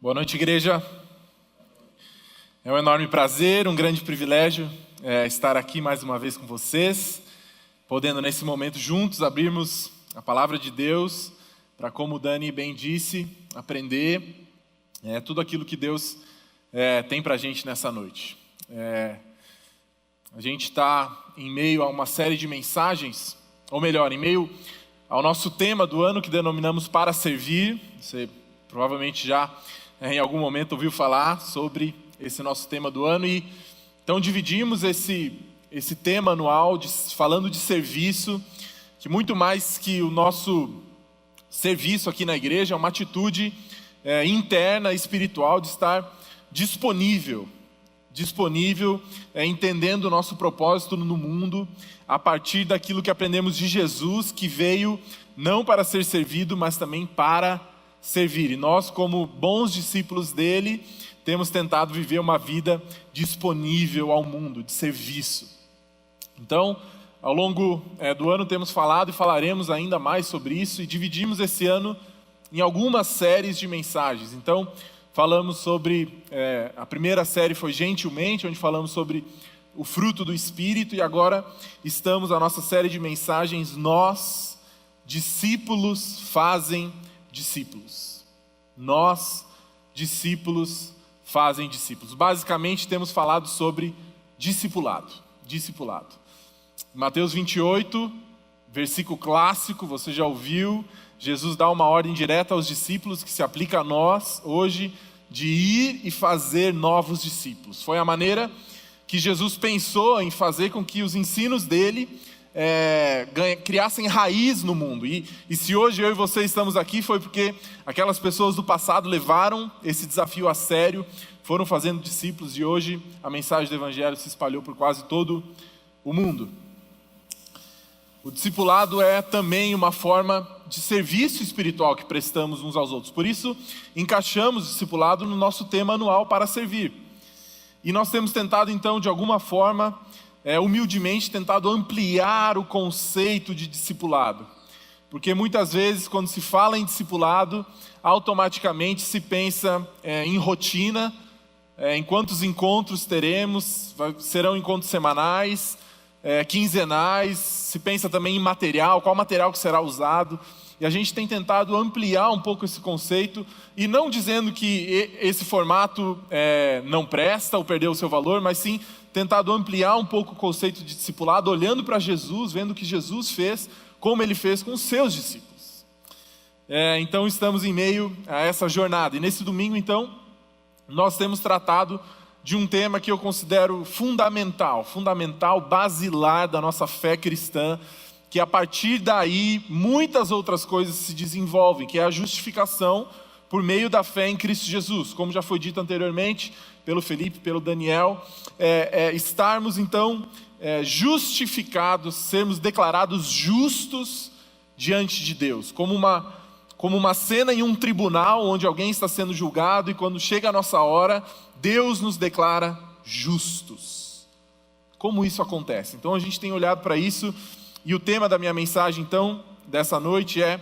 Boa noite, igreja. É um enorme prazer, um grande privilégio estar aqui mais uma vez com vocês, podendo nesse momento juntos abrirmos a palavra de Deus para, como o Dani bem disse, aprender tudo aquilo que Deus tem para a gente nessa noite. A gente está em meio a uma série de mensagens, ou melhor, em meio ao nosso tema do ano que denominamos Para Servir. Você provavelmente já em algum momento ouviu falar sobre esse nosso tema do ano, e então dividimos esse tema anual falando de serviço, que muito mais que o nosso serviço aqui na igreja é uma atitude interna, espiritual, de estar disponível, entendendo o nosso propósito no mundo, a partir daquilo que aprendemos de Jesus, que veio não para ser servido, mas também para servir. E nós, como bons discípulos dele, temos tentado viver uma vida disponível ao mundo, de serviço. Então, ao longo do ano temos falado e falaremos ainda mais sobre isso, e dividimos esse ano em algumas séries de mensagens. Então, falamos sobre, a primeira série foi Gentilmente, onde falamos sobre o fruto do Espírito, e agora estamos na nossa série de mensagens, Nós, discípulos, fazem discípulos. Nós, discípulos, fazem discípulos. Basicamente temos falado sobre discipulado. Mateus 28, versículo clássico, você já ouviu, Jesus dá uma ordem direta aos discípulos que se aplica a nós hoje, de ir e fazer novos discípulos. Foi a maneira que Jesus pensou em fazer com que os ensinos dele criassem raiz no mundo. E se hoje eu e você estamos aqui, foi porque aquelas pessoas do passado levaram esse desafio a sério, foram fazendo discípulos, e hoje a mensagem do Evangelho se espalhou por quase todo o mundo. O discipulado é também uma forma de serviço espiritual que prestamos uns aos outros. Por isso, encaixamos o discipulado no nosso tema anual Para Servir. E nós temos tentado, então, de alguma forma, humildemente, tentado ampliar o conceito de discipulado. Porque muitas vezes, quando se fala em discipulado, automaticamente se pensa em rotina, em quantos encontros teremos, serão encontros semanais, quinzenais, se pensa também em material, qual material que será usado. E a gente tem tentado ampliar um pouco esse conceito, e não dizendo que esse formato não presta ou perdeu o seu valor, mas sim tentado ampliar um pouco o conceito de discipulado, olhando para Jesus, vendo o que Jesus fez, como ele fez com os seus discípulos. Então estamos em meio a essa jornada, e nesse domingo então, nós temos tratado de um tema que eu considero fundamental, basilar da nossa fé cristã, que a partir daí muitas outras coisas se desenvolvem, que é a justificação por meio da fé em Cristo Jesus. Como já foi dito anteriormente pelo Felipe, pelo Daniel, estarmos então justificados, sermos declarados justos diante de Deus, como uma cena em um tribunal onde alguém está sendo julgado, e quando chega a nossa hora, Deus nos declara justos. Como isso acontece? Então a gente tem olhado para isso, e o tema da minha mensagem então, dessa noite é: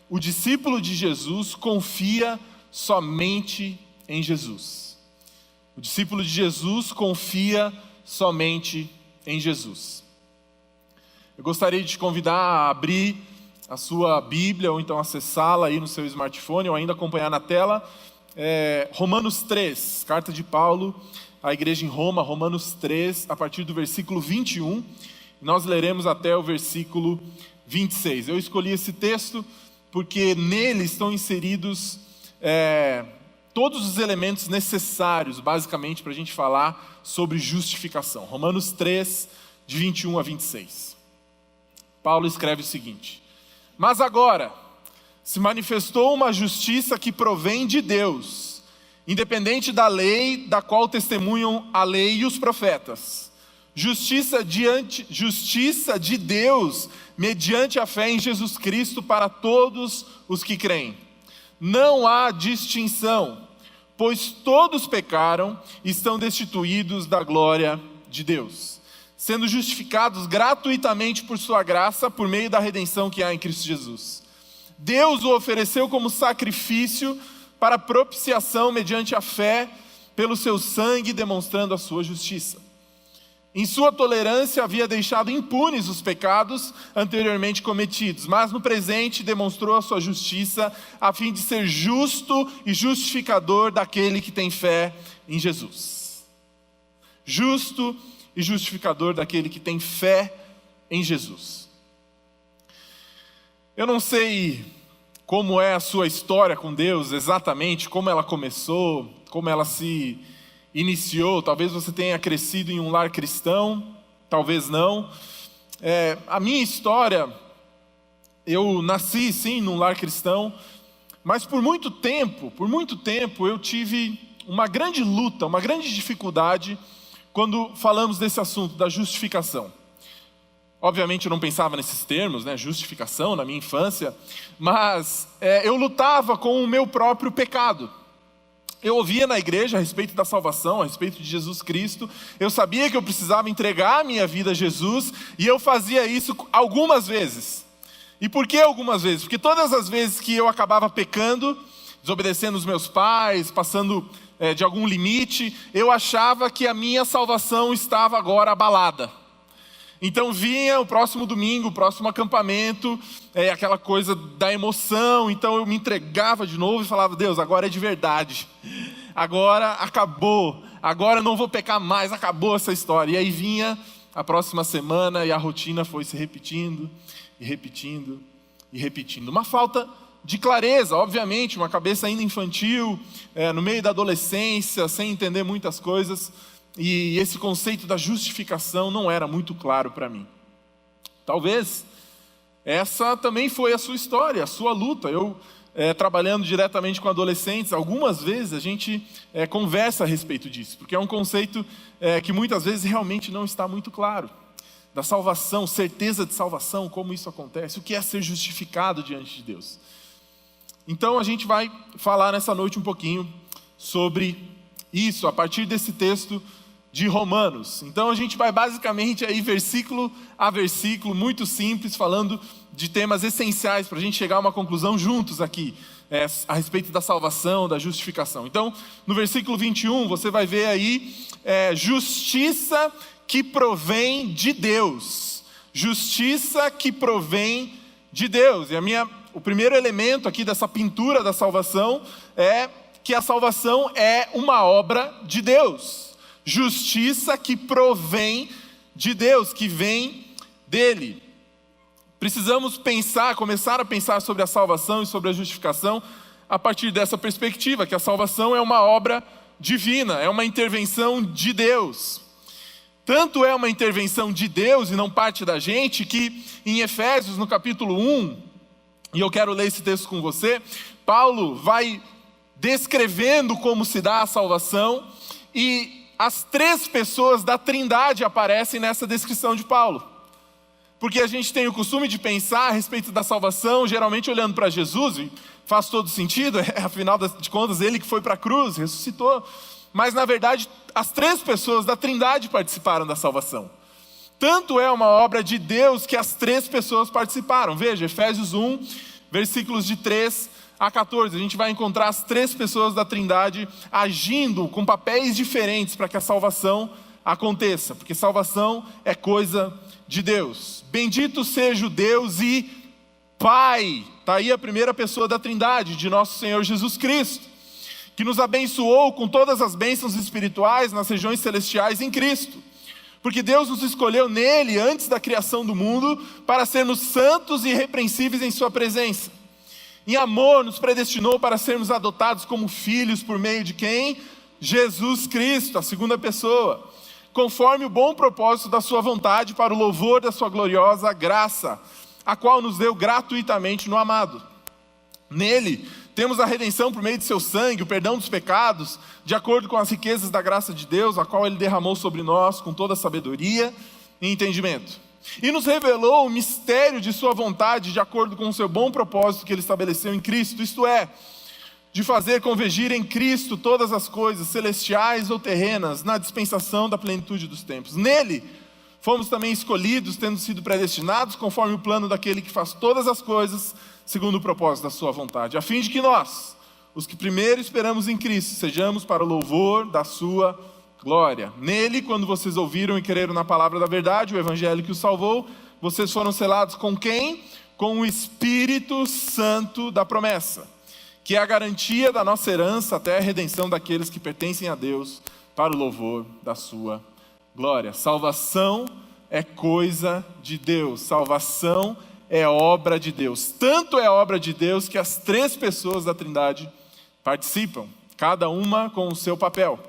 o discípulo de Jesus confia somente em Jesus. O discípulo de Jesus confia somente em Jesus. Eu gostaria de te convidar a abrir a sua Bíblia, ou então acessá-la aí no seu smartphone, ou ainda acompanhar na tela, Romanos 3, carta de Paulo à igreja em Roma, Romanos 3, a partir do versículo 21, nós leremos até o versículo 26. Eu escolhi esse texto porque nele estão inseridos todos os elementos necessários, basicamente, para a gente falar sobre justificação. Romanos 3, de 21 a 26. Paulo escreve o seguinte: mas agora se manifestou uma justiça que provém de Deus, independente da lei, da qual testemunham a lei e os profetas. Justiça de Deus, mediante a fé em Jesus Cristo, para todos os que creem. Não há distinção, pois todos pecaram e estão destituídos da glória de Deus, sendo justificados gratuitamente por sua graça, por meio da redenção que há em Cristo Jesus. Deus o ofereceu como sacrifício para propiciação mediante a fé, pelo seu sangue, demonstrando a sua justiça. Em sua tolerância havia deixado impunes os pecados anteriormente cometidos, mas no presente demonstrou a sua justiça, a fim de ser justo e justificador daquele que tem fé em Jesus. Justo e justificador daquele que tem fé em Jesus. Eu não sei como é a sua história com Deus exatamente, como ela começou, como ela se iniciou. Talvez você tenha crescido em um lar cristão, talvez não. A minha história, eu nasci sim num lar cristão, mas por muito tempo eu tive uma grande luta, uma grande dificuldade quando falamos desse assunto da justificação. Obviamente eu não pensava nesses termos, né, justificação, na minha infância, mas eu lutava com o meu próprio pecado. Eu ouvia na igreja a respeito da salvação, a respeito de Jesus Cristo. Eu sabia que eu precisava entregar a minha vida a Jesus, e eu fazia isso algumas vezes. E por que algumas vezes? Porque todas as vezes que eu acabava pecando, desobedecendo os meus pais, passando de algum limite, eu achava que a minha salvação estava agora abalada. Então vinha o próximo domingo, o próximo acampamento, aquela coisa da emoção. Então eu me entregava de novo e falava: Deus, agora é de verdade, agora acabou, agora eu não vou pecar mais, acabou essa história. E aí vinha a próxima semana e a rotina foi se repetindo, e repetindo, e repetindo. Uma falta de clareza, obviamente, uma cabeça ainda infantil, no meio da adolescência, sem entender muitas coisas. E esse conceito da justificação não era muito claro para mim. Talvez essa também foi a sua história, a sua luta. Eu, trabalhando diretamente com adolescentes, algumas vezes a gente conversa a respeito disso, porque é um conceito que muitas vezes realmente não está muito claro. Da salvação, certeza de salvação, como isso acontece, o que é ser justificado diante de Deus. Então a gente vai falar nessa noite um pouquinho sobre isso, a partir desse texto de Romanos. Então a gente vai basicamente aí versículo a versículo, muito simples, falando de temas essenciais para a gente chegar a uma conclusão juntos aqui, a respeito da salvação, da justificação. Então no versículo 21 você vai ver aí justiça que provém de Deus. Justiça que provém de Deus. E o primeiro elemento aqui dessa pintura da salvação é que a salvação é uma obra de Deus. Justiça que provém de Deus, que vem dele. Precisamos começar a pensar sobre a salvação e sobre a justificação a partir dessa perspectiva, que a salvação é uma obra divina, é uma intervenção de Deus. Tanto é uma intervenção de Deus e não parte da gente, que em Efésios, no capítulo 1, e eu quero ler esse texto com você, Paulo vai descrevendo como se dá a salvação, e as 3 pessoas da Trindade aparecem nessa descrição de Paulo. Porque a gente tem o costume de pensar a respeito da salvação, geralmente olhando para Jesus, e faz todo sentido, afinal de contas, ele que foi para a cruz, ressuscitou. Mas na verdade, as 3 pessoas da Trindade participaram da salvação. Tanto é uma obra de Deus que as 3 pessoas participaram. Veja, Efésios 1, versículos de 3 a 14, a gente vai encontrar as 3 pessoas da Trindade agindo com papéis diferentes para que a salvação aconteça, porque salvação é coisa de Deus. Bendito seja o Deus e Pai, está aí a primeira pessoa da Trindade, de nosso Senhor Jesus Cristo, que nos abençoou com todas as bênçãos espirituais nas regiões celestiais em Cristo. Porque Deus nos escolheu nele antes da criação do mundo para sermos santos e irrepreensíveis em sua presença. Em amor nos predestinou para sermos adotados como filhos por meio de quem? Jesus Cristo, a segunda pessoa, conforme o bom propósito da sua vontade, para o louvor da sua gloriosa graça, a qual nos deu gratuitamente no amado. Nele temos a redenção por meio de seu sangue, o perdão dos pecados, de acordo com as riquezas da graça de Deus, a qual ele derramou sobre nós com toda sabedoria e entendimento. E nos revelou o mistério de sua vontade, de acordo com o seu bom propósito que ele estabeleceu em Cristo, isto é, de fazer convergir em Cristo todas as coisas, celestiais ou terrenas, na dispensação da plenitude dos tempos. Nele fomos também escolhidos, tendo sido predestinados, conforme o plano daquele que faz todas as coisas, segundo o propósito da sua vontade, a fim de que nós, os que primeiro esperamos em Cristo, sejamos para o louvor da sua glória. Nele, quando vocês ouviram e creram na palavra da verdade, o evangelho que os salvou, vocês foram selados com quem? Com o Espírito Santo da promessa, que é a garantia da nossa herança até a redenção daqueles que pertencem a Deus, para o louvor da sua glória. Salvação é coisa de Deus, salvação é obra de Deus. Tanto é obra de Deus que as 3 pessoas da Trindade participam, cada uma com o seu papel.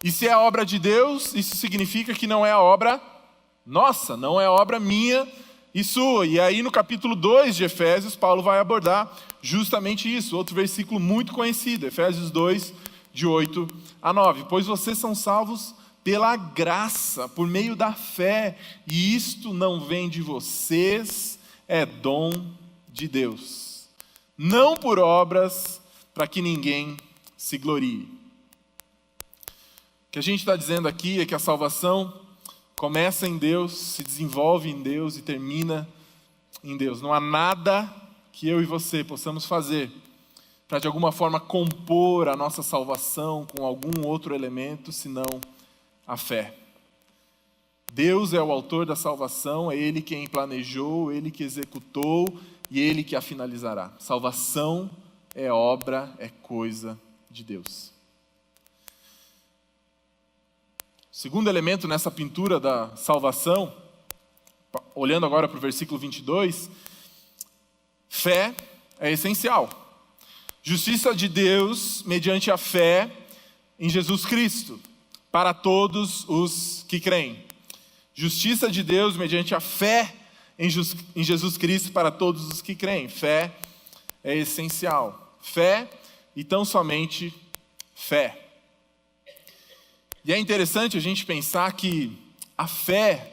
E se é a obra de Deus, isso significa que não é a obra nossa, não é a obra minha e sua. E aí no capítulo 2 de Efésios, Paulo vai abordar justamente isso, outro versículo muito conhecido, Efésios 2, de 8 a 9. Pois vocês são salvos pela graça, por meio da fé, e isto não vem de vocês, é dom de Deus. Não por obras, para que ninguém se glorie. O que a gente está dizendo aqui é que a salvação começa em Deus, se desenvolve em Deus e termina em Deus. Não há nada que eu e você possamos fazer para de alguma forma compor a nossa salvação com algum outro elemento, senão a fé. Deus é o autor da salvação, é Ele quem planejou, Ele que executou e Ele que a finalizará. Salvação é obra, é coisa de Deus. O segundo elemento nessa pintura da salvação, olhando agora para o versículo 22, fé é essencial. Justiça de Deus mediante a fé em Jesus Cristo, para todos os que creem. Justiça de Deus mediante a fé em Jesus Cristo para todos os que creem. Fé é essencial. Fé e tão somente fé. E é interessante a gente pensar que a fé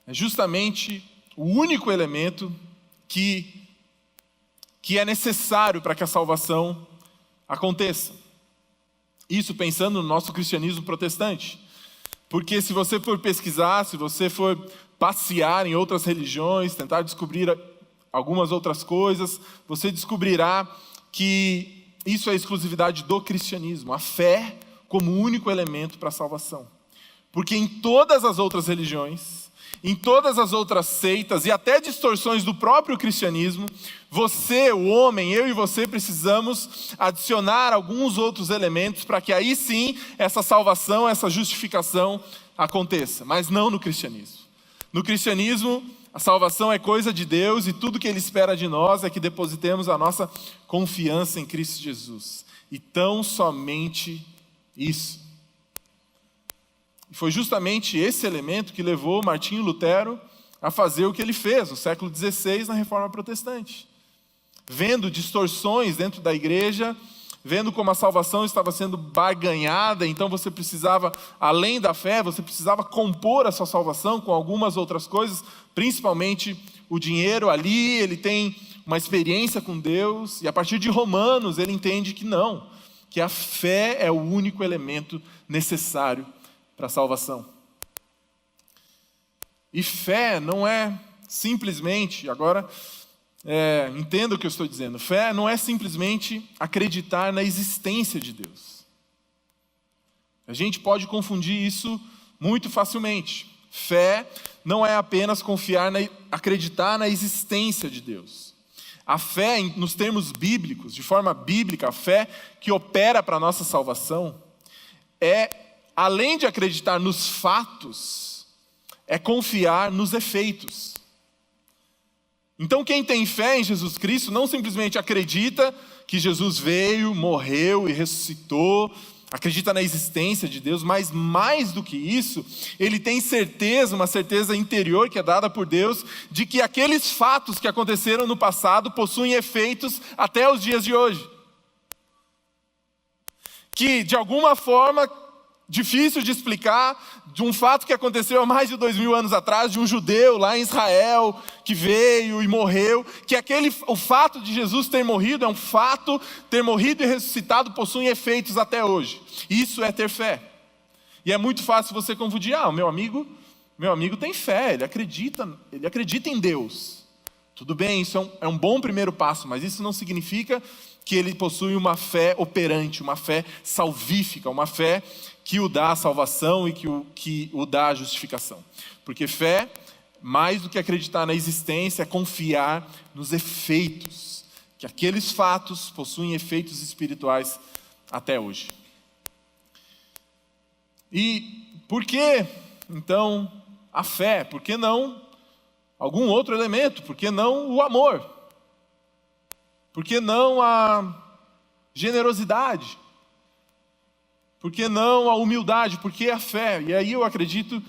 é justamente o único elemento que é necessário para que a salvação aconteça. Isso pensando no nosso cristianismo protestante. Porque se você for pesquisar, se você for passear em outras religiões, tentar descobrir algumas outras coisas, você descobrirá que isso é exclusividade do cristianismo. A fé como único elemento para a salvação. Porque em todas as outras religiões, em todas as outras seitas e até distorções do próprio cristianismo, você, o homem, eu e você precisamos adicionar alguns outros elementos para que aí sim essa salvação, essa justificação aconteça, mas não no cristianismo. No cristianismo, a salvação é coisa de Deus e tudo que Ele espera de nós é que depositemos a nossa confiança em Cristo Jesus. E tão somente isso. E foi justamente esse elemento que levou Martinho Lutero a fazer o que ele fez no século XVI na Reforma Protestante. Vendo distorções dentro da igreja, vendo como a salvação estava sendo barganhada, então você precisava, além da fé, você precisava compor a sua salvação com algumas outras coisas, principalmente o dinheiro. Ali ele tem uma experiência com Deus, e a partir de Romanos ele entende que não, que a fé é o único elemento necessário para a salvação. E fé não é simplesmente, agora entenda o que eu estou dizendo, fé não é simplesmente acreditar na existência de Deus. A gente pode confundir isso muito facilmente. Fé não é apenas acreditar na existência de Deus. A fé, nos termos bíblicos, de forma bíblica, a fé que opera para a nossa salvação além de acreditar nos fatos, é confiar nos efeitos. Então quem tem fé em Jesus Cristo não simplesmente acredita que Jesus veio, morreu e ressuscitou, acredita na existência de Deus, mas mais do que isso, ele tem certeza, uma certeza interior que é dada por Deus, de que aqueles fatos que aconteceram no passado possuem efeitos até os dias de hoje. Que de alguma forma difícil de explicar, de um fato que aconteceu há mais de 2000 anos atrás, de um judeu lá em Israel, que veio e morreu, que o fato de Jesus ter morrido é um fato, ter morrido e ressuscitado possui efeitos até hoje. Isso é ter fé. E é muito fácil você confundir, o meu amigo tem fé, ele acredita em Deus. Tudo bem, isso é um bom primeiro passo, mas isso não significa que ele possui uma fé operante, uma fé salvífica, uma fé que o dá a salvação e que o dá a justificação. Porque fé, mais do que acreditar na existência, é confiar nos efeitos, que aqueles fatos possuem efeitos espirituais até hoje. E por que, então, a fé? Por que não algum outro elemento? Por que não o amor? Por que não a generosidade? Por que não a humildade? Por que a fé? E aí eu acredito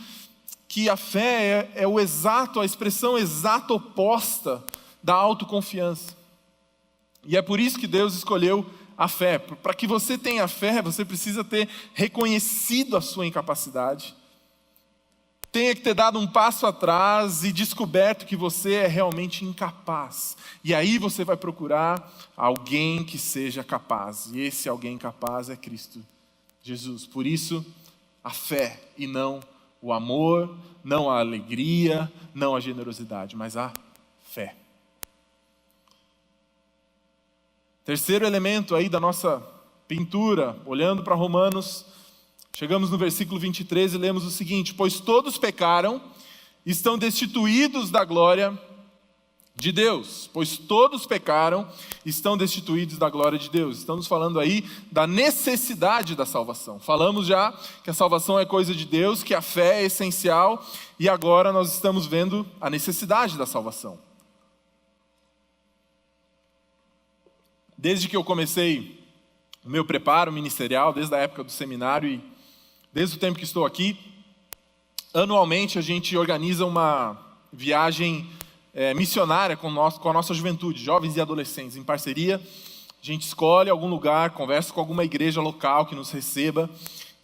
que a fé é a expressão exata oposta da autoconfiança. E é por isso que Deus escolheu a fé. Para que você tenha fé, você precisa ter reconhecido a sua incapacidade, tenha que ter dado um passo atrás e descoberto que você é realmente incapaz. E aí você vai procurar alguém que seja capaz. E esse alguém capaz é Cristo Jesus. Por isso, a fé e não o amor, não a alegria, não a generosidade, mas a fé. Terceiro elemento aí da nossa pintura, olhando para Romanos, chegamos no versículo 23 e lemos o seguinte: pois todos pecaram, estão destituídos da glória de Deus. Pois todos pecaram, estão destituídos da glória de Deus. Estamos falando aí da necessidade da salvação. Falamos já que a salvação é coisa de Deus, que a fé é essencial, e agora nós estamos vendo a necessidade da salvação. Desde que eu comecei o meu preparo ministerial, desde a época do seminário e desde o tempo que estou aqui, anualmente a gente organiza uma viagem missionária com a nossa juventude, jovens e adolescentes, em parceria. A gente escolhe algum lugar, conversa com alguma igreja local que nos receba,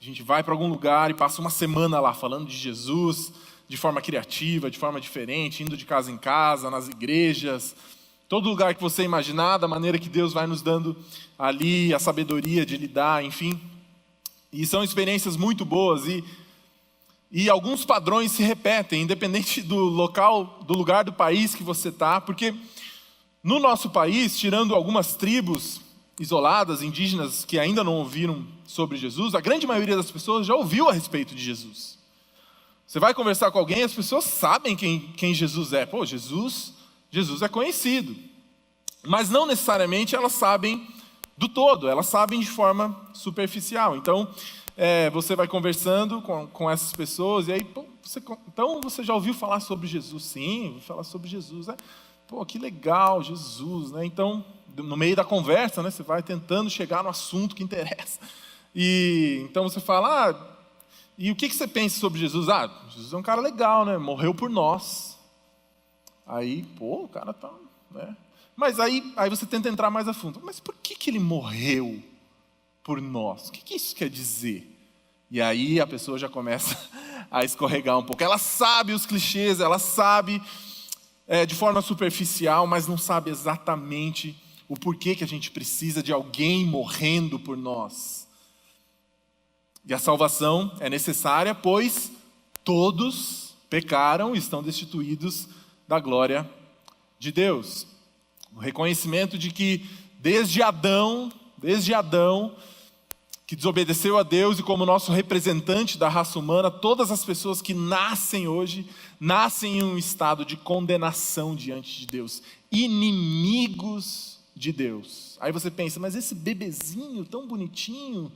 a gente vai para algum lugar e passa uma semana lá falando de Jesus, de forma criativa, de forma diferente, indo de casa em casa, nas igrejas, todo lugar que você imaginar, da maneira que Deus vai nos dando ali a sabedoria de lidar, enfim. E são experiências muito boas e alguns padrões se repetem, independente do local, do lugar do país que você está, porque no nosso país, tirando algumas tribos isoladas, indígenas, que ainda não ouviram sobre Jesus, a grande maioria das pessoas já ouviu a respeito de Jesus. Você vai conversar com alguém, as pessoas sabem quem Jesus é. Pô, Jesus é conhecido, mas não necessariamente elas sabem do todo, elas sabem de forma superficial. Então, você vai conversando com essas pessoas, e aí, pô, então você já ouviu falar sobre Jesus? Sim, vou falar sobre Jesus. Pô, que legal, Jesus, né? Então, no meio da conversa, né, você vai tentando chegar no assunto que interessa. E então você fala, e o que você pensa sobre Jesus? Jesus é um cara legal, né? Morreu por nós. Aí, pô, o cara tá, né? Mas aí você tenta entrar mais a fundo. Mas por que ele morreu por nós? O que isso quer dizer? E aí a pessoa já começa a escorregar um pouco. Ela sabe os clichês, ela sabe de forma superficial, mas não sabe exatamente o porquê que a gente precisa de alguém morrendo por nós. E a salvação é necessária, pois todos pecaram e estão destituídos da glória de Deus. O reconhecimento de que desde Adão, que desobedeceu a Deus, e como nosso representante da raça humana, todas as pessoas que nascem hoje, nascem em um estado de condenação diante de Deus, inimigos de Deus. Aí você pensa, mas esse bebezinho tão bonitinho,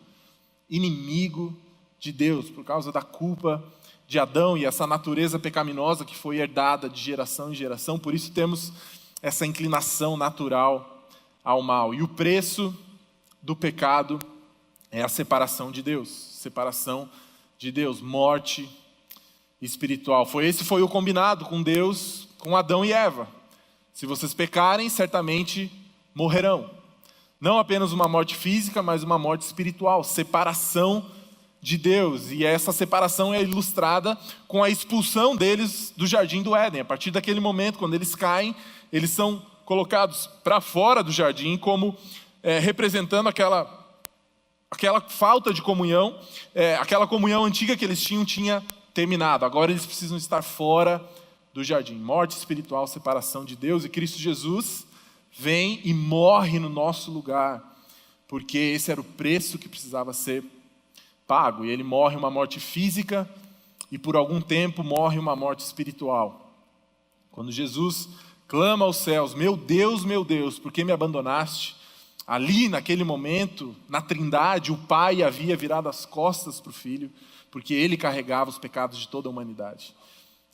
inimigo de Deus, por causa da culpa de Adão e essa natureza pecaminosa que foi herdada de geração em geração. Por isso temos essa inclinação natural ao mal. E o preço do pecado é a separação de Deus, morte espiritual. Esse foi o combinado com Deus, com Adão e Eva. Se vocês pecarem, certamente morrerão. Não apenas uma morte física, mas uma morte espiritual, separação de Deus. E essa separação é ilustrada com a expulsão deles do jardim do Éden. A partir daquele momento, quando eles caem, eles são colocados para fora do jardim, como representando aquela falta de comunhão, aquela comunhão antiga que eles tinha terminado. Agora eles precisam estar fora do jardim. Morte espiritual, separação de Deus, e Cristo Jesus vem e morre no nosso lugar, porque esse era o preço que precisava ser pago. E ele morre uma morte física e por algum tempo morre uma morte espiritual. Quando Jesus clama aos céus, meu Deus, por que me abandonaste? Ali, naquele momento, na Trindade, o Pai havia virado as costas para o Filho, porque ele carregava os pecados de toda a humanidade.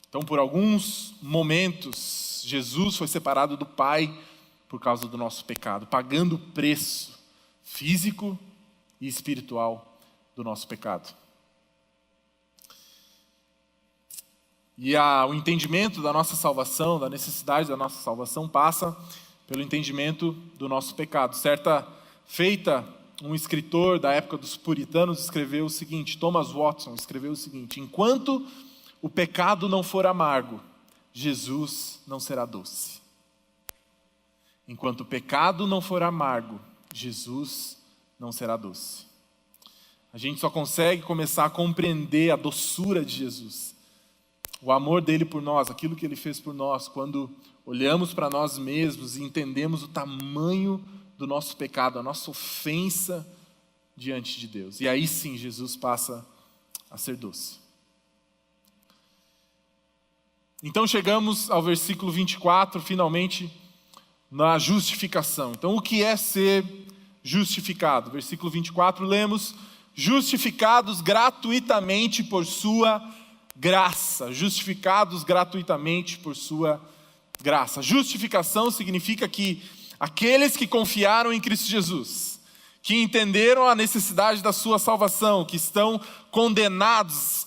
Então, por alguns momentos, Jesus foi separado do Pai por causa do nosso pecado, pagando o preço físico e espiritual do nosso pecado. E o entendimento da nossa salvação, da necessidade da nossa salvação, passa pelo entendimento do nosso pecado. Certa feita, um escritor da época dos puritanos escreveu o seguinte, Thomas Watson escreveu o seguinte: enquanto o pecado não for amargo, Jesus não será doce. Enquanto o pecado não for amargo, Jesus não será doce. A gente só consegue começar a compreender a doçura de Jesus, o amor dele por nós, aquilo que ele fez por nós, quando olhamos para nós mesmos e entendemos o tamanho do nosso pecado, a nossa ofensa diante de Deus. E aí sim, Jesus passa a ser doce. Então chegamos ao versículo 24, finalmente, na justificação. Então o que é ser justificado? Versículo 24, lemos: justificados gratuitamente por sua graça. Justificados gratuitamente por sua graça. Justificação significa que aqueles que confiaram em Cristo Jesus, que entenderam a necessidade da sua salvação, que estão condenados,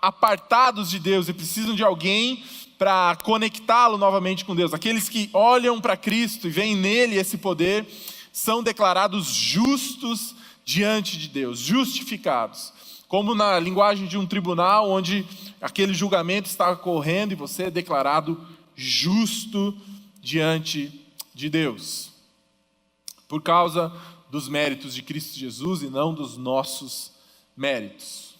apartados de Deus e precisam de alguém para conectá-lo novamente com Deus, aqueles que olham para Cristo e veem nele esse poder, são declarados justos diante de Deus, justificados. Como na linguagem de um tribunal, onde aquele julgamento está ocorrendo e você é declarado justo diante de Deus, por causa dos méritos de Cristo Jesus e não dos nossos méritos.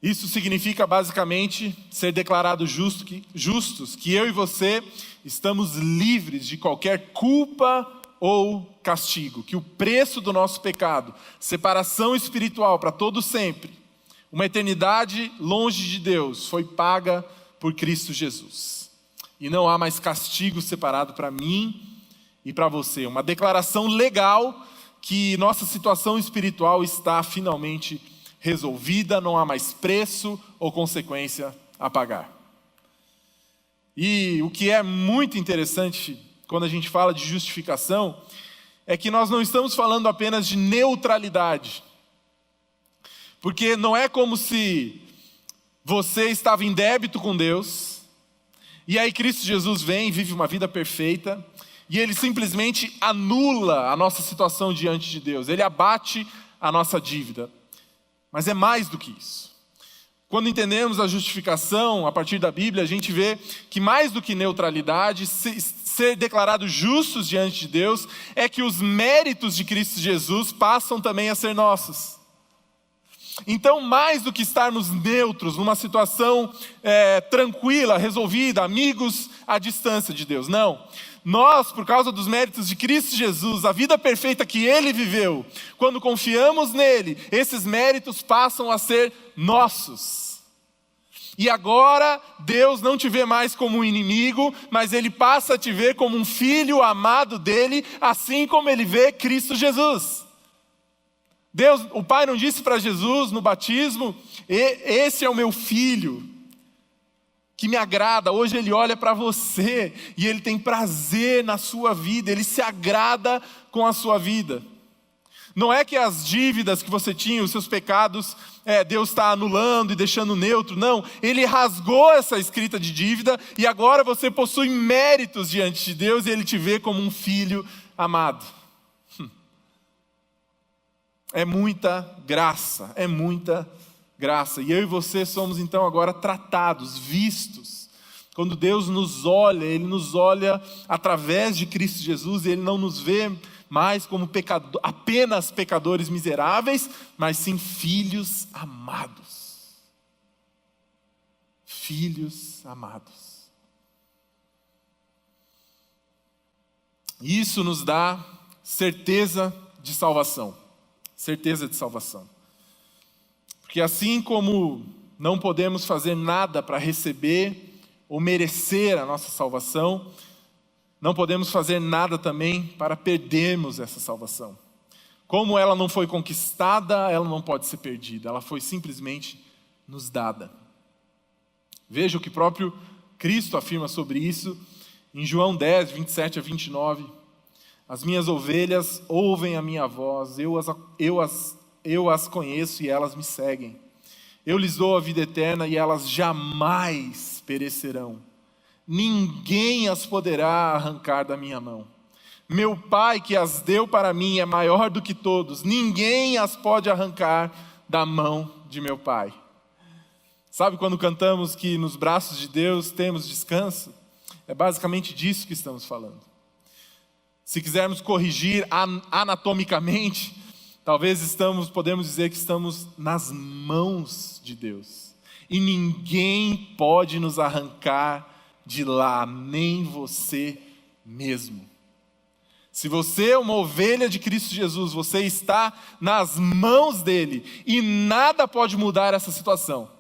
Isso significa basicamente ser declarado justos, que eu e você estamos livres de qualquer culpa ou castigo, que o preço do nosso pecado, separação espiritual para todo sempre, uma eternidade longe de Deus, foi paga por Cristo Jesus. E não há mais castigo separado para mim e para você. Uma declaração legal que nossa situação espiritual está finalmente resolvida, não há mais preço ou consequência a pagar. E o que é muito interessante quando a gente fala de justificação é que nós não estamos falando apenas de neutralidade. Porque não é como se você estava em débito com Deus, e aí Cristo Jesus vem e vive uma vida perfeita, e Ele simplesmente anula a nossa situação diante de Deus, Ele abate a nossa dívida. Mas é mais do que isso. Quando entendemos a justificação a partir da Bíblia, a gente vê que mais do que neutralidade, ser declarados justos diante de Deus, é que os méritos de Cristo Jesus passam também a ser nossos. Então, mais do que estarmos neutros, numa situação tranquila, resolvida, amigos à distância de Deus, não. Nós, por causa dos méritos de Cristo Jesus, a vida perfeita que Ele viveu, quando confiamos nele, esses méritos passam a ser nossos. E agora, Deus não te vê mais como um inimigo, mas Ele passa a te ver como um filho amado dEle, assim como Ele vê Cristo Jesus. Deus, o Pai não disse para Jesus no batismo: esse é o meu filho, que me agrada. Hoje Ele olha para você e Ele tem prazer na sua vida, Ele se agrada com a sua vida. Não é que as dívidas que você tinha, os seus pecados, Deus está anulando e deixando neutro. Não, Ele rasgou essa escrita de dívida e agora você possui méritos diante de Deus e Ele te vê como um filho amado. É muita graça, é muita graça. E eu e você somos então agora tratados, vistos. Quando Deus nos olha, Ele nos olha através de Cristo Jesus e Ele não nos vê mais como apenas pecadores miseráveis, mas sim filhos amados. filhos amados. E isso nos dá certeza de salvação. Certeza de salvação. Porque assim como não podemos fazer nada para receber ou merecer a nossa salvação, não podemos fazer nada também para perdermos essa salvação. Como ela não foi conquistada, ela não pode ser perdida. Ela foi simplesmente nos dada. Veja o que próprio Cristo afirma sobre isso em João 10, 27 a 29. As minhas ovelhas ouvem a minha voz, eu as conheço e elas me seguem. Eu lhes dou a vida eterna e elas jamais perecerão. Ninguém as poderá arrancar da minha mão. Meu Pai que as deu para mim é maior do que todos. Ninguém as pode arrancar da mão de meu Pai. Sabe quando cantamos que nos braços de Deus temos descanso? É basicamente disso que estamos falando. Se quisermos corrigir anatomicamente, talvez podemos dizer que estamos nas mãos de Deus. E ninguém pode nos arrancar de lá, nem você mesmo. Se você é uma ovelha de Cristo Jesus, você está nas mãos dele e nada pode mudar essa situação.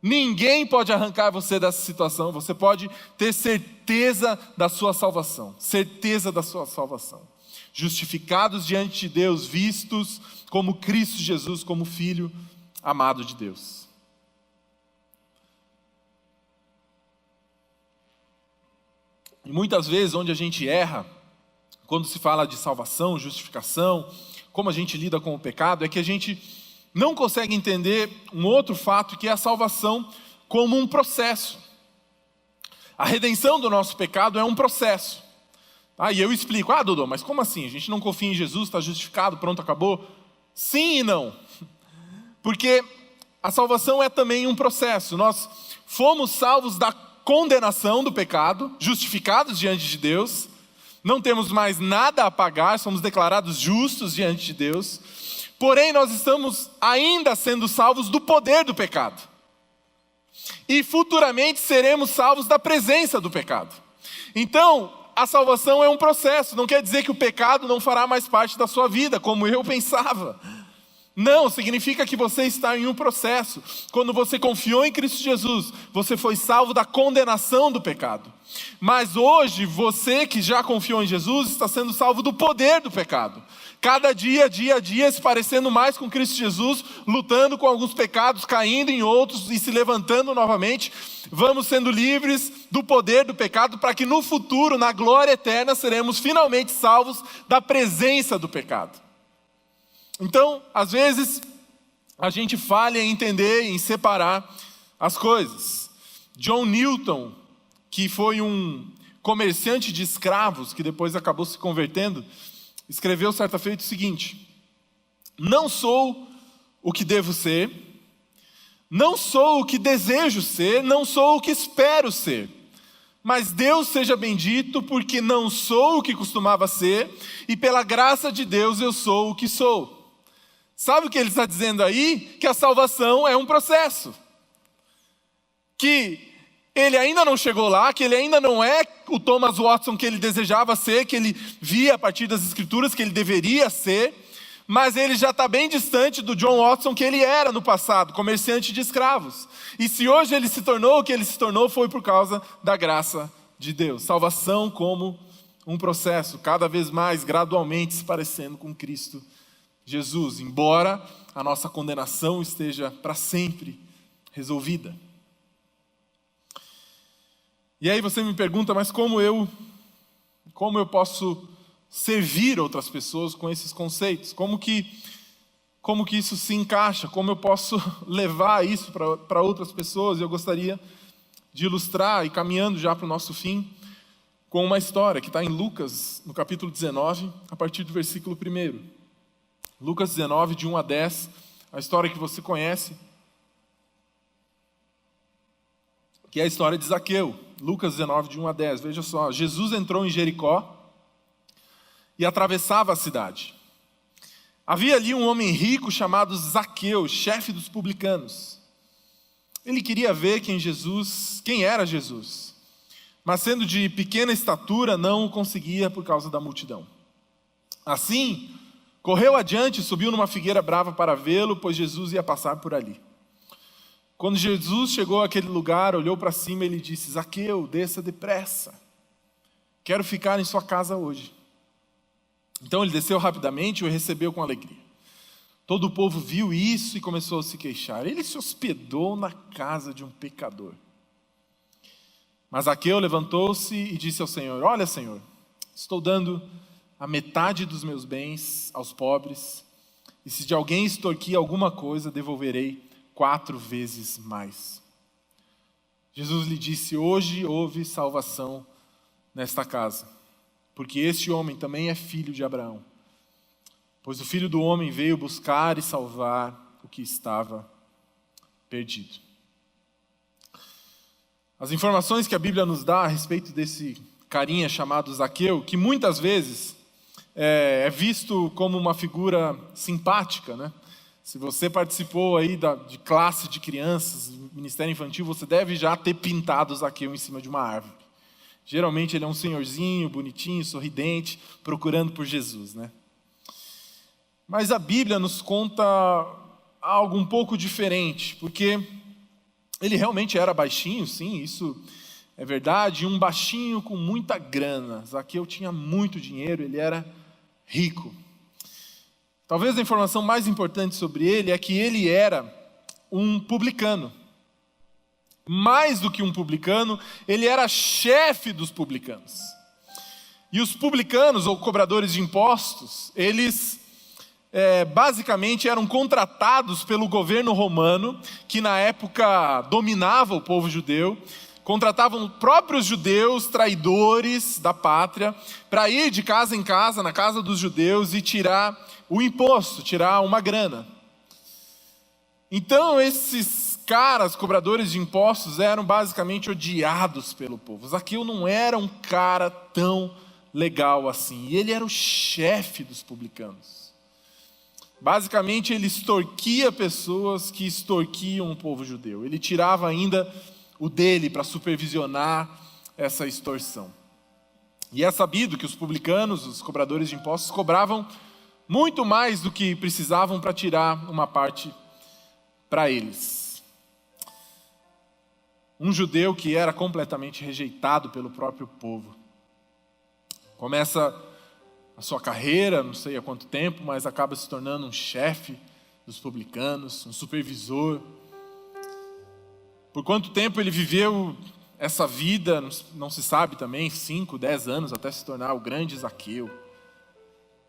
Ninguém pode arrancar você dessa situação. Você pode ter certeza da sua salvação. Certeza da sua salvação. Justificados diante de Deus, vistos como Cristo Jesus, como Filho amado de Deus. E muitas vezes onde a gente erra, quando se fala de salvação, justificação, como a gente lida com o pecado, é que a gente não consegue entender um outro fato, que é a salvação como um processo. A redenção do nosso pecado é um processo. E eu explico, Dodô, mas como assim? A gente não confia em Jesus, está justificado, pronto, acabou? Sim e não. Porque a salvação é também um processo. Nós fomos salvos da condenação do pecado, justificados diante de Deus, não temos mais nada a pagar, somos declarados justos diante de Deus, porém nós estamos ainda sendo salvos do poder do pecado. E futuramente seremos salvos da presença do pecado. Então, a salvação é um processo, não quer dizer que o pecado não fará mais parte da sua vida, como eu pensava. Não, significa que você está em um processo. Quando você confiou em Cristo Jesus, você foi salvo da condenação do pecado. Mas hoje, você que já confiou em Jesus, está sendo salvo do poder do pecado. Cada dia a dia, se parecendo mais com Cristo Jesus, lutando com alguns pecados, caindo em outros e se levantando novamente, vamos sendo livres do poder do pecado, para que no futuro, na glória eterna, seremos finalmente salvos da presença do pecado. Então, às vezes, a gente falha em entender, em separar as coisas. John Newton, que foi um comerciante de escravos, que depois acabou se convertendo, escreveu certa feita o seguinte: não sou o que devo ser, não sou o que desejo ser, não sou o que espero ser, mas Deus seja bendito, porque não sou o que costumava ser, e pela graça de Deus eu sou o que sou. Sabe o que ele está dizendo aí? Que a salvação é um processo. Que ele ainda não chegou lá, que ele ainda não é o Thomas Watson que ele desejava ser, que ele via a partir das Escrituras que ele deveria ser, mas ele já está bem distante do John Watson que ele era no passado, comerciante de escravos. E se hoje ele se tornou o que ele se tornou, foi por causa da graça de Deus. Salvação como um processo, cada vez mais, gradualmente se parecendo com Cristo Jesus, embora a nossa condenação esteja para sempre resolvida. E aí você me pergunta, mas como eu posso servir outras pessoas com esses conceitos? Como que isso se encaixa? Como eu posso levar isso para outras pessoas? Eu gostaria de ilustrar, e caminhando já para o nosso fim, com uma história que está em Lucas, no capítulo 19, a partir do versículo 1. Lucas 19, de 1 a 10, a história que você conhece, que é a história de Zaqueu. Lucas 19, de 1 a 10, veja só. Jesus entrou em Jericó e atravessava a cidade. Havia ali um homem rico chamado Zaqueu, chefe dos publicanos. Ele queria ver quem era Jesus, mas sendo de pequena estatura, não o conseguia por causa da multidão. Assim, correu adiante e subiu numa figueira brava para vê-lo, pois Jesus ia passar por ali. Quando Jesus chegou àquele lugar, olhou para cima e lhe disse: Zaqueu, desça depressa, quero ficar em sua casa hoje. Então ele desceu rapidamente e o recebeu com alegria. Todo o povo viu isso e começou a se queixar. Ele se hospedou na casa de um pecador. Mas Zaqueu levantou-se e disse ao Senhor: Olha, Senhor, estou dando a metade dos meus bens aos pobres, e se de alguém extorquir alguma coisa, devolverei 4 vezes mais. Jesus lhe disse: Hoje houve salvação nesta casa, porque este homem também é filho de Abraão. Pois o Filho do Homem veio buscar e salvar o que estava perdido. As informações que a Bíblia nos dá a respeito desse carinha chamado Zaqueu, que muitas vezes é visto como uma figura simpática, né? Se você participou aí de classe de crianças, ministério infantil, você deve já ter pintado Zaqueu em cima de uma árvore. Geralmente ele é um senhorzinho, bonitinho, sorridente, procurando por Jesus, né? Mas a Bíblia nos conta algo um pouco diferente, porque ele realmente era baixinho, sim, isso é verdade, e um baixinho com muita grana. Zaqueu tinha muito dinheiro, ele era rico. Talvez a informação mais importante sobre ele é que ele era um publicano. Mais do que um publicano, ele era chefe dos publicanos. E os publicanos, ou cobradores de impostos, eles basicamente eram contratados pelo governo romano, que na época dominava o povo judeu, contratavam próprios judeus, traidores da pátria, para ir de casa em casa, na casa dos judeus, e tirar o imposto, tirar uma grana. Então esses caras, cobradores de impostos, eram basicamente odiados pelo povo. Zaqueu não era um cara tão legal assim, e ele era o chefe dos publicanos. Basicamente, ele extorquia pessoas que extorquiam o povo judeu. Ele tirava ainda o dele para supervisionar essa extorsão. E é sabido que os publicanos, os cobradores de impostos, cobravam muito mais do que precisavam para tirar uma parte para eles. Um judeu que era completamente rejeitado pelo próprio povo. Começa a sua carreira, não sei há quanto tempo, mas acaba se tornando um chefe dos publicanos, um supervisor. Por quanto tempo ele viveu essa vida, não se sabe também, 5, 10 anos, até se tornar o grande Zaqueu.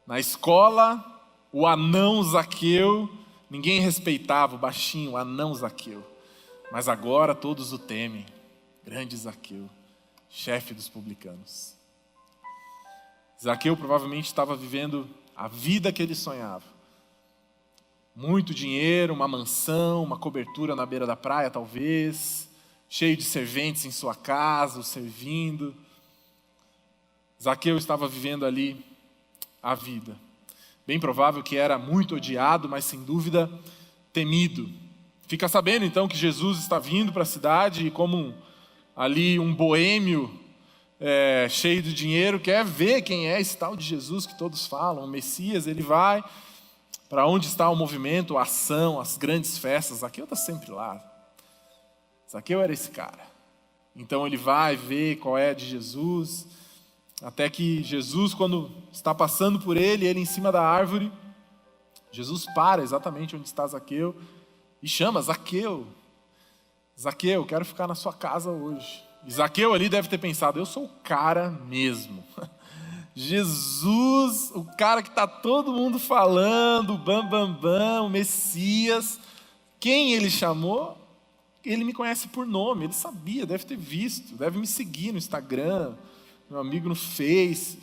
Na escola, o anão Zaqueu, ninguém respeitava, o baixinho, o anão Zaqueu. Mas agora todos o temem, grande Zaqueu, chefe dos publicanos. Zaqueu provavelmente estava vivendo a vida que ele sonhava. Muito dinheiro, uma mansão, uma cobertura na beira da praia talvez, cheio de serventes em sua casa, o servindo. Zaqueu estava vivendo ali a vida. Bem provável que era muito odiado, mas sem dúvida temido. Fica sabendo então que Jesus está vindo para a cidade e como ali um boêmio, cheio de dinheiro, quer ver quem é esse tal de Jesus que todos falam, o Messias. Ele vai para onde está o movimento, a ação, as grandes festas. Zaqueu está sempre lá. Zaqueu era esse cara. Então ele vai ver qual é a de Jesus, até que Jesus, quando está passando por ele em cima da árvore, Jesus para exatamente onde está Zaqueu e chama: Zaqueu, Zaqueu, quero ficar na sua casa hoje. E Zaqueu ali deve ter pensado: eu sou o cara mesmo. Jesus, o cara que está todo mundo falando, o Messias. Quem ele chamou? Ele me conhece por nome, ele sabia, deve ter visto, deve me seguir no Instagram, meu amigo no Face.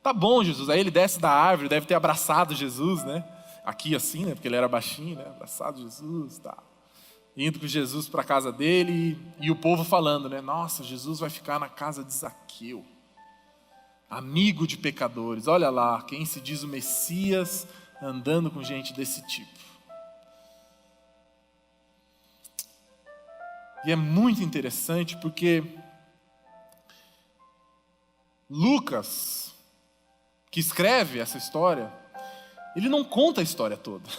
Tá bom, Jesus. Aí ele desce da árvore, deve ter abraçado Jesus, né? Aqui assim, né? Porque ele era baixinho, né? Abraçado Jesus, tá. Indo com Jesus para a casa dele e o povo falando, né? Nossa, Jesus vai ficar na casa de Zaqueu, amigo de pecadores. Olha lá, quem se diz o Messias andando com gente desse tipo. E é muito interessante porque Lucas, que escreve essa história, ele não conta a história toda.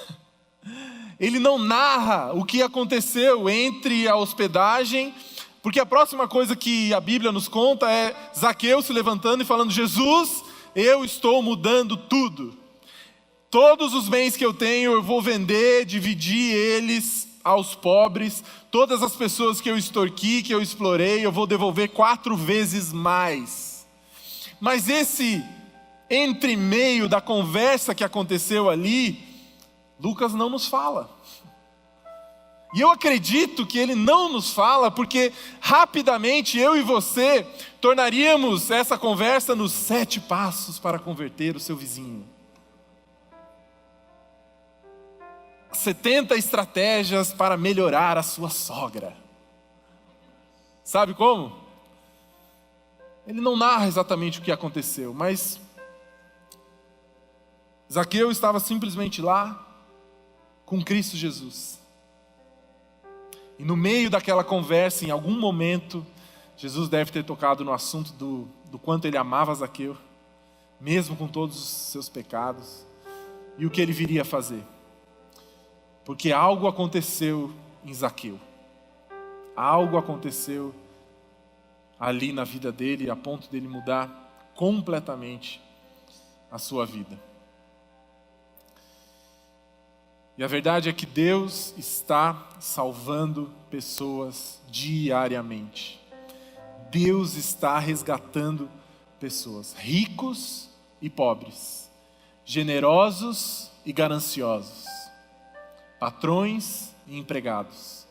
Ele não narra o que aconteceu entre a hospedagem, porque a próxima coisa que a Bíblia nos conta é Zaqueu se levantando e falando: Jesus, eu estou mudando tudo. Todos os bens que eu tenho eu vou vender, dividir eles aos pobres. Todas as pessoas que eu extorqui, que eu explorei, eu vou devolver 4 vezes mais. Mas esse entre meio da conversa que aconteceu ali, Lucas não nos fala. E eu acredito que ele não nos fala porque rapidamente eu e você tornaríamos essa conversa nos 7 passos para converter o seu vizinho. 70 estratégias para melhorar a sua sogra. Sabe como? Ele não narra exatamente o que aconteceu, mas Zaqueu estava simplesmente lá com Cristo Jesus. E no meio daquela conversa, em algum momento, Jesus deve ter tocado no assunto do quanto ele amava Zaqueu, mesmo com todos os seus pecados, e o que ele viria a fazer. Porque algo aconteceu em Zaqueu. Algo aconteceu ali na vida dele, a ponto dele mudar completamente a sua vida. E a verdade é que Deus está salvando pessoas diariamente. Deus está resgatando pessoas, ricos e pobres, generosos e gananciosos, patrões e empregados,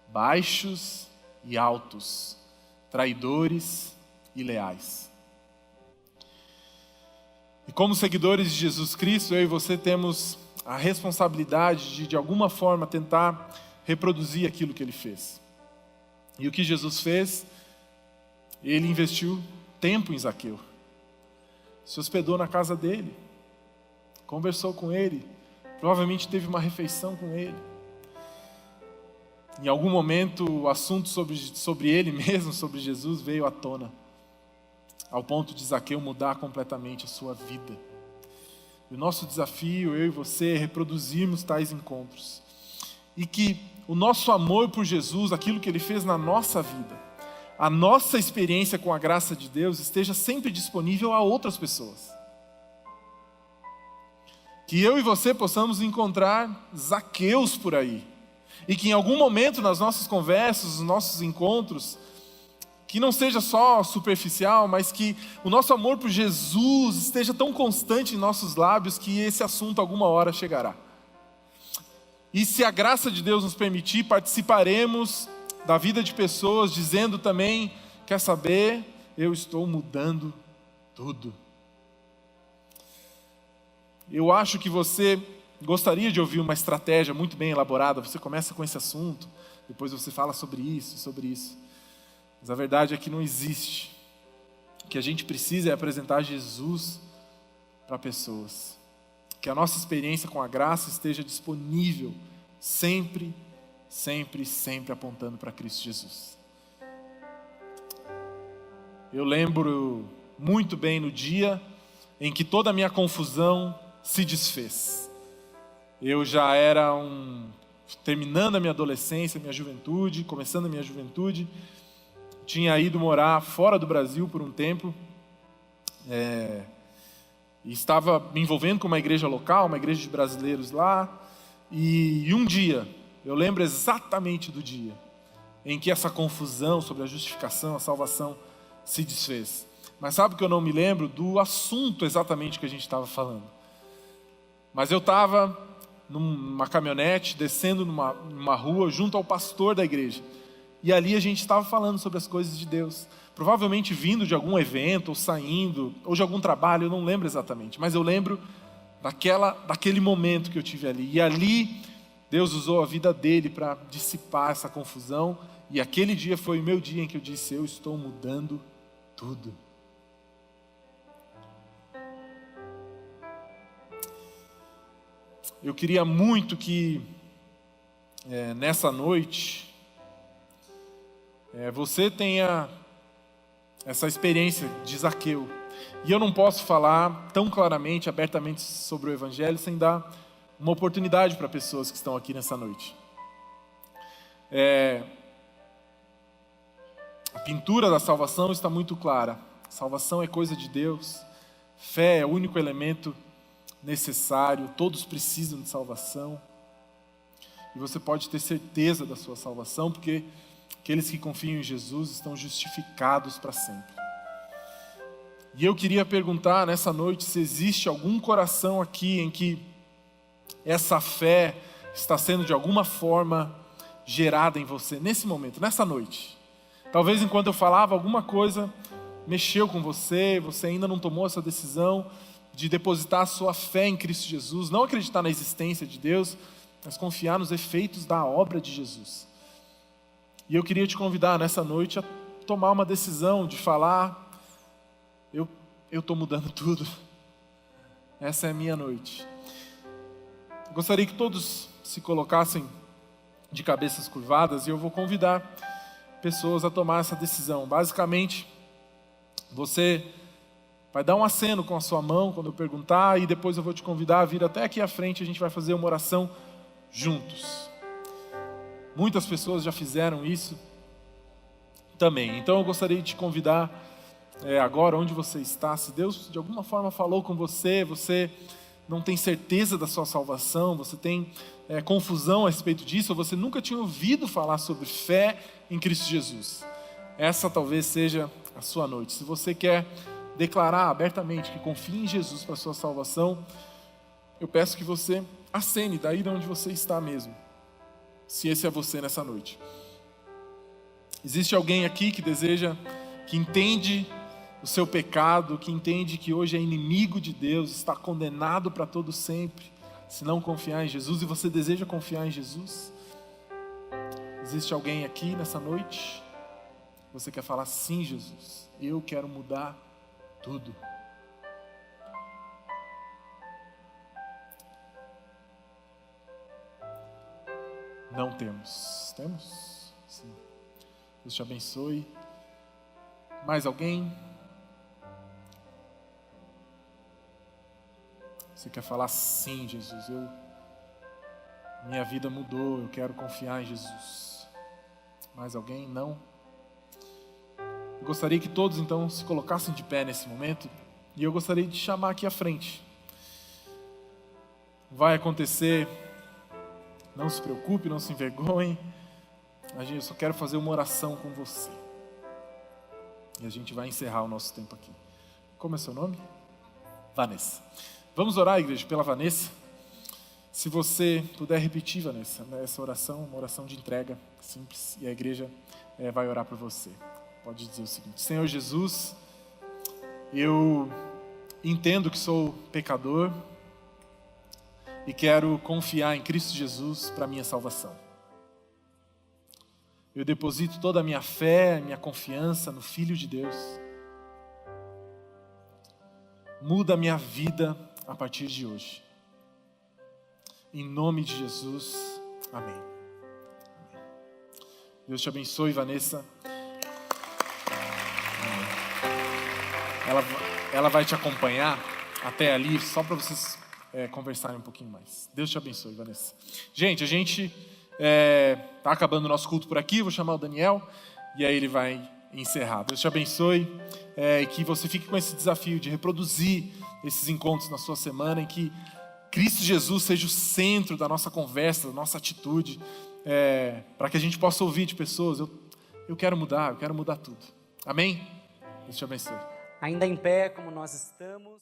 baixos e altos, traidores e leais. E como seguidores de Jesus Cristo, eu e você temos a responsabilidade de alguma forma, tentar reproduzir aquilo que ele fez. E o que Jesus fez? Ele investiu tempo em Zaqueu. Se hospedou na casa dele. Conversou com ele. Provavelmente teve uma refeição com ele. Em algum momento, o assunto sobre ele mesmo, sobre Jesus, veio à tona. Ao ponto de Zaqueu mudar completamente a sua vida. E o nosso desafio, eu e você, é reproduzirmos tais encontros. E que o nosso amor por Jesus, aquilo que ele fez na nossa vida, a nossa experiência com a graça de Deus esteja sempre disponível a outras pessoas. Que eu e você possamos encontrar Zaqueus por aí. E que em algum momento nas nossas conversas, nos nossos encontros, que não seja só superficial, mas que o nosso amor por Jesus esteja tão constante em nossos lábios que esse assunto alguma hora chegará. E se a graça de Deus nos permitir, participaremos da vida de pessoas dizendo também: quer saber, eu estou mudando tudo. Eu acho que você gostaria de ouvir uma estratégia muito bem elaborada. Você começa com esse assunto, depois você fala sobre isso, sobre isso. Mas a verdade é que não existe. O que a gente precisa é apresentar Jesus para pessoas. Que a nossa experiência com a graça esteja disponível sempre, sempre, sempre apontando para Cristo Jesus. Eu lembro muito bem no dia em que toda a minha confusão se desfez. Eu já era terminando a minha adolescência, minha juventude, começando a minha juventude. Tinha ido morar fora do Brasil por um tempo, e estava me envolvendo com uma igreja local, uma igreja de brasileiros lá, e um dia, eu lembro exatamente do dia, em que essa confusão sobre a justificação, a salvação, se desfez. Mas sabe que eu não me lembro do assunto exatamente que a gente estava falando. Mas eu estava numa caminhonete, descendo numa rua, junto ao pastor da igreja. E ali a gente estava falando sobre as coisas de Deus. Provavelmente vindo de algum evento, ou saindo, ou de algum trabalho, eu não lembro exatamente. Mas eu lembro daquele momento que eu tive ali. E ali, Deus usou a vida dele para dissipar essa confusão. E aquele dia foi o meu dia em que eu disse: eu estou mudando tudo. Eu queria muito que nessa noite você tenha essa experiência de Zaqueu. E eu não posso falar tão claramente, abertamente sobre o Evangelho sem dar uma oportunidade para pessoas que estão aqui nessa noite. A pintura da salvação está muito clara. Salvação é coisa de Deus. Fé é o único elemento necessário. Todos precisam de salvação. E você pode ter certeza da sua salvação, porque aqueles que confiam em Jesus estão justificados para sempre. E eu queria perguntar nessa noite se existe algum coração aqui em que essa fé está sendo de alguma forma gerada em você, nesse momento, nessa noite. Talvez enquanto eu falava, alguma coisa mexeu com você, você ainda não tomou essa decisão de depositar a sua fé em Cristo Jesus, não acreditar na existência de Deus, mas confiar nos efeitos da obra de Jesus. E eu queria te convidar nessa noite a tomar uma decisão de falar: eu estou mudando tudo. Essa é a minha noite. Eu gostaria que todos se colocassem de cabeças curvadas e eu vou convidar pessoas a tomar essa decisão. Basicamente, você vai dar um aceno com a sua mão quando eu perguntar, e depois eu vou te convidar a vir até aqui à frente. A gente vai fazer uma oração juntos. Muitas pessoas já fizeram isso também. Então eu gostaria de te convidar agora, onde você está. Se Deus de alguma forma falou com você, você não tem certeza da sua salvação, você tem confusão a respeito disso, ou você nunca tinha ouvido falar sobre fé em Cristo Jesus, essa talvez seja a sua noite. Se você quer declarar abertamente que confia em Jesus para a sua salvação, eu peço que você acene daí de onde você está mesmo, se esse é você nessa noite. Existe alguém aqui que deseja, que entende o seu pecado, que entende que hoje é inimigo de Deus, está condenado para todo sempre, se não confiar em Jesus, e você deseja confiar em Jesus? Existe alguém aqui nessa noite? Você quer falar: sim, Jesus, eu quero mudar tudo. Não temos. Temos? Sim. Deus te abençoe. Mais alguém? Você quer falar: sim, Jesus, minha vida mudou, eu quero confiar em Jesus. Mais alguém? Não? Eu gostaria que todos então se colocassem de pé nesse momento, e eu gostaria de chamar aqui à frente. Vai acontecer, não se preocupe, não se envergonhe. Eu só quero fazer uma oração com você. E a gente vai encerrar o nosso tempo aqui. Como é seu nome? Vanessa. Vamos orar, igreja, pela Vanessa. Se você puder repetir, Vanessa, essa oração, uma oração de entrega simples, e a igreja vai orar por você. Pode dizer o seguinte: Senhor Jesus, eu entendo que sou pecador e quero confiar em Cristo Jesus para a minha salvação. Eu deposito toda a minha fé, minha confiança no Filho de Deus. Muda a minha vida a partir de hoje. Em nome de Jesus, amém. Deus te abençoe, Vanessa. Ela vai te acompanhar até ali, só para vocês conversarem um pouquinho mais. Deus te abençoe, Vanessa. Gente, a gente está acabando o nosso culto por aqui. Vou chamar o Daniel e aí ele vai encerrar. Deus te abençoe, e que você fique com esse desafio de reproduzir esses encontros na sua semana, em que Cristo Jesus seja o centro da nossa conversa, da nossa atitude, para que a gente possa ouvir de pessoas: eu quero mudar tudo. Amém? Deus te abençoe. Ainda em pé, como nós estamos.